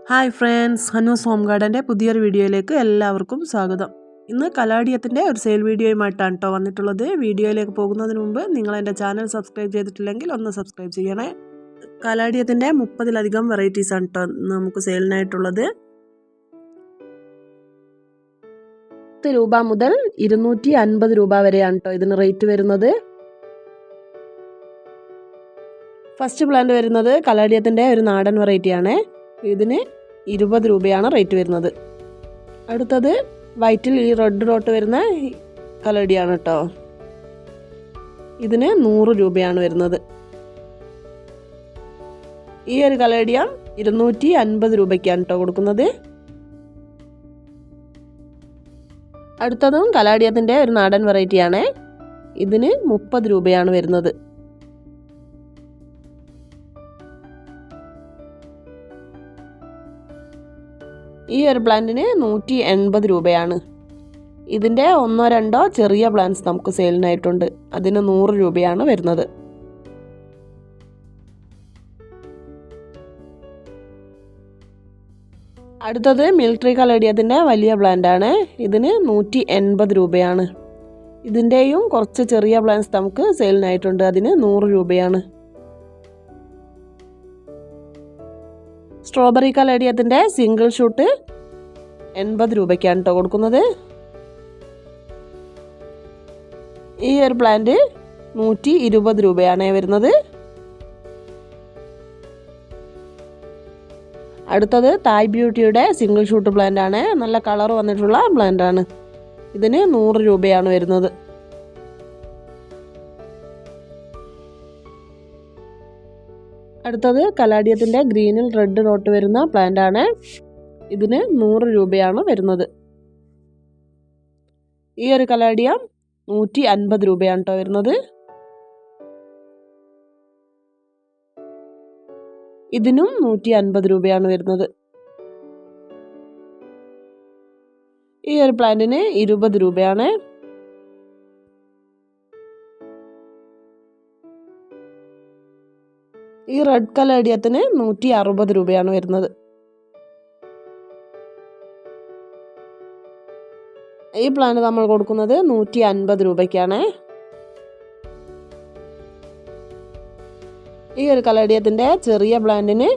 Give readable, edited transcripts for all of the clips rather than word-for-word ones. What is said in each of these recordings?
Hi friends, ഹനൂസ് home ഗാർഡൻ്റെ പുതിയൊരു വീഡിയോയിലേക്ക് എല്ലാവർക്കും സ്വാഗതം. ഇന്ന് കലാഡിയത്തിൻ്റെ ഒരു സെയിൽ വീഡിയോയുമായിട്ടാണ് കേട്ടോ വന്നിട്ടുള്ളത്. വീഡിയോയിലേക്ക് പോകുന്നതിന് മുമ്പ് നിങ്ങൾ എൻ്റെ ചാനൽ സബ്സ്ക്രൈബ് ചെയ്തിട്ടില്ലെങ്കിൽ ഒന്ന് സബ്സ്ക്രൈബ് ചെയ്യണേ. കലാഡിയത്തിൻ്റെ 30-ലധികം വെറൈറ്റീസാണ് കേട്ടോ നമുക്ക് സെയിലിനായിട്ടുള്ളത്. 10 രൂപ മുതൽ 250 രൂപ വരെയാണ് കേട്ടോ ഇതിന് റേറ്റ് വരുന്നത്. ഫസ്റ്റ് പ്ലാന്റ് വരുന്നത് കലാഡിയത്തിൻ്റെ ഒരു നാടൻ വെറൈറ്റിയാണ്. ഇതിന് 20 രൂപയാണ് റേറ്റ് വരുന്നത്. അടുത്തത് വൈറ്റിൽ ഈ റെഡ് ഡോട്ട് വരുന്ന കലടിയാണ് കേട്ടോ. ഇതിന് 100 രൂപയാണ് വരുന്നത്. ഈ ഒരു കലടിയ 250 രൂപയ്ക്കാണ് കേട്ടോ കൊടുക്കുന്നത്. അടുത്തതും കലാഡിയത്തിൻ്റെ ഒരു നാടൻ വെറൈറ്റിയാണ്. ഇതിന് 30 രൂപയാണ് വരുന്നത്. ഈ ഒരു പ്ലാന്റിന് 180 രൂപയാണ്. ഇതിൻ്റെ 1-2 ചെറിയ പ്ലാന്റ്സ് നമുക്ക് സെയിലിനായിട്ടുണ്ട്. അതിന് 100 രൂപയാണ് വരുന്നത്. അടുത്തത് മിലിറ്ററി കലേഡിയത്തിൻ്റെ വലിയ പ്ലാന്റാണ്. ഇതിന് 180 രൂപയാണ്. ഇതിൻ്റെയും കുറച്ച് ചെറിയ പ്ലാന്റ്സ് നമുക്ക് സെയിലിനായിട്ടുണ്ട്. അതിന് 100 രൂപയാണ്. സ്ട്രോബെറി കലേഡിയത്തിൻ്റെ സിംഗിൾ ഷൂട്ട് 80 രൂപയ്ക്കാണ് കേട്ടോ കൊടുക്കുന്നത്. ഈ ഒരു പ്ലാന്റ് 120 രൂപയാണ് വരുന്നത്. അടുത്തത് തായ് ബ്യൂട്ടിയുടെ സിംഗിൾ ഷൂട്ട് പ്ലാന്റ് ആണ്. നല്ല കളർ വന്നിട്ടുള്ള പ്ലാന്റ് ആണ്. ഇതിന് 100 രൂപയാണ് വരുന്നത്. അടുത്തത് കലാഡിയത്തിൻ്റെ ഗ്രീനിൽ റെഡ് ഡോട്ട് വരുന്ന പ്ലാന്റ് ആണ്. ഇതിന് 100 രൂപയാണ് വരുന്നത്. ഈ ഒരു കലാഡിയ 150 രൂപയാണ് കേട്ടോ വരുന്നത്. ഇതിനും 150 രൂപയാണ് വരുന്നത്. ഈ ഒരു പ്ലാന്റിന് 20 രൂപയാണ്. ഈ റെഡ് കലേഡിയത്തിന് 160 രൂപയാണ് വരുന്നത്. ഈ പ്ലാന്റ് നമ്മൾ കൊടുക്കുന്നത് 150 രൂപയ്ക്കാണ്. ഈ ഒരു കലേഡിയത്തിൻ്റെ ചെറിയ പ്ലാന്റിന്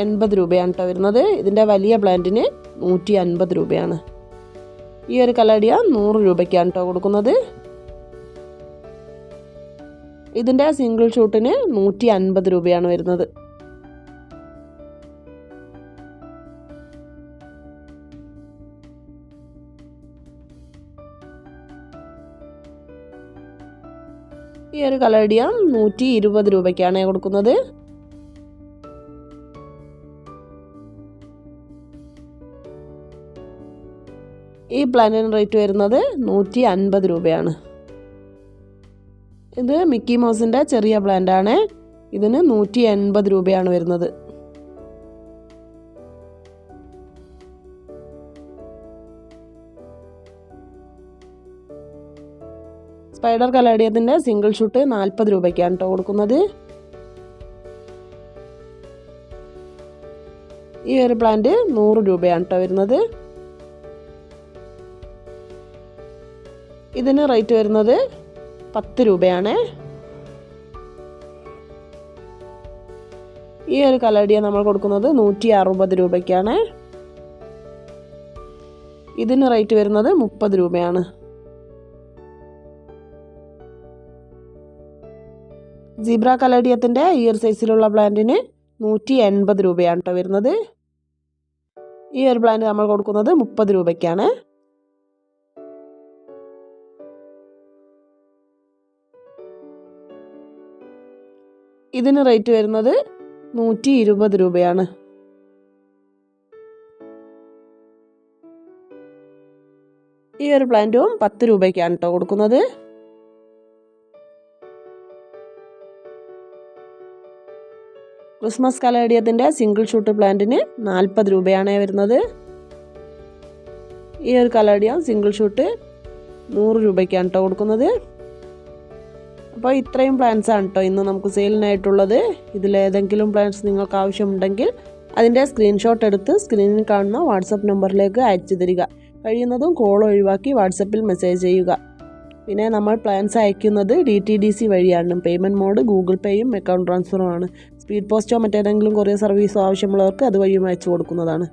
80 രൂപയാണ് കേട്ടോ വരുന്നത്. ഇതിൻ്റെ വലിയ പ്ലാന്റിന് 150 രൂപയാണ്. ഈ ഒരു കലേഡിയ 100 രൂപയ്ക്കാണ് കേട്ടോ കൊടുക്കുന്നത്. ഇതിൻ്റെ സിംഗിൾ ഷൂട്ടിന് 150 രൂപയാണ് വരുന്നത്. ഈ ഒരു കലേഡിയ 120 രൂപയ്ക്കാണ് കൊടുക്കുന്നത്. ഈ പ്ലാന്റിന് റേറ്റ് വരുന്നത് 150 രൂപയാണ്. ഇത് മിക്കി മൗസിൻ്റെ ചെറിയ പ്ലാന്റ് ആണ്. ഇതിന് 180 രൂപയാണ് വരുന്നത്. സ്പൈഡർ കലേഡിയത്തിൻ്റെ സിംഗിൾ ഷൂട്ട് 40 രൂപയ്ക്കാണ് കേട്ടോ കൊടുക്കുന്നത്. ഈ ഒരു പ്ലാന്റ് 100 രൂപയാണ് കേട്ടോ വരുന്നത്. ഇതിന് റേറ്റ് വരുന്നത് 10 രൂപയാണ്. ഈ ഒരു കലേഡിയ നമ്മൾ കൊടുക്കുന്നത് 160 രൂപയ്ക്കാണ്. ഇതിന് റേറ്റ് വരുന്നത് 30 രൂപയാണ്. സീബ്ര കലേഡിയത്തിൻ്റെ ഈ ഒരു സൈസിലുള്ള പ്ലാന്റിന് 180 രൂപയാണ് കേട്ടോ വരുന്നത്. ഈ ഒരു പ്ലാന്റ് നമ്മൾ കൊടുക്കുന്നത് 30 രൂപയ്ക്കാണ്. ഇതിന് റേറ്റ് വരുന്നത് 120 രൂപയാണ്. ഈ ഒരു പ്ലാന്റും 10 രൂപയ്ക്കാണ് കേട്ടോ കൊടുക്കുന്നത്. ക്രിസ്മസ് കലേഡിയത്തിൻ്റെ സിംഗിൾ ഷൂട്ട് പ്ലാന്റിന് 40 രൂപയാണ് വരുന്നത്. ഈ ഒരു കലേഡിയ സിംഗിൾ ഷൂട്ട് 100 രൂപയ്ക്കാണ് കേട്ടോ കൊടുക്കുന്നത്. അപ്പോൾ ഇത്രയും പ്ലാന്റ്സ് ആണ് കേട്ടോ ഇന്ന് നമുക്ക് സെയിലിനായിട്ടുള്ളത്. ഇതിലേതെങ്കിലും പ്ലാന്റ്സ് നിങ്ങൾക്ക് ആവശ്യമുണ്ടെങ്കിൽ അതിൻ്റെ സ്ക്രീൻഷോട്ട് എടുത്ത് സ്ക്രീനിൽ കാണുന്ന വാട്സപ്പ് നമ്പറിലേക്ക് അയച്ചു തരിക. കഴിയുന്നതും കോൾ ഒഴിവാക്കി വാട്സപ്പിൽ മെസ്സേജ് ചെയ്യുക. പിന്നെ നമ്മൾ പ്ലാൻസ് അയക്കുന്നത് DTDC വഴിയാണ്. പേയ്മെൻറ്റ് മോഡ് ഗൂഗിൾ പേയും അക്കൗണ്ട് ട്രാൻസ്ഫറുമാണ്. സ്പീഡ് പോസ്റ്റോ മറ്റേതെങ്കിലും കൊറിയർ സർവീസോ ആവശ്യമുള്ളവർക്ക് അതുവഴിയും അയച്ചു കൊടുക്കുന്നതാണ്.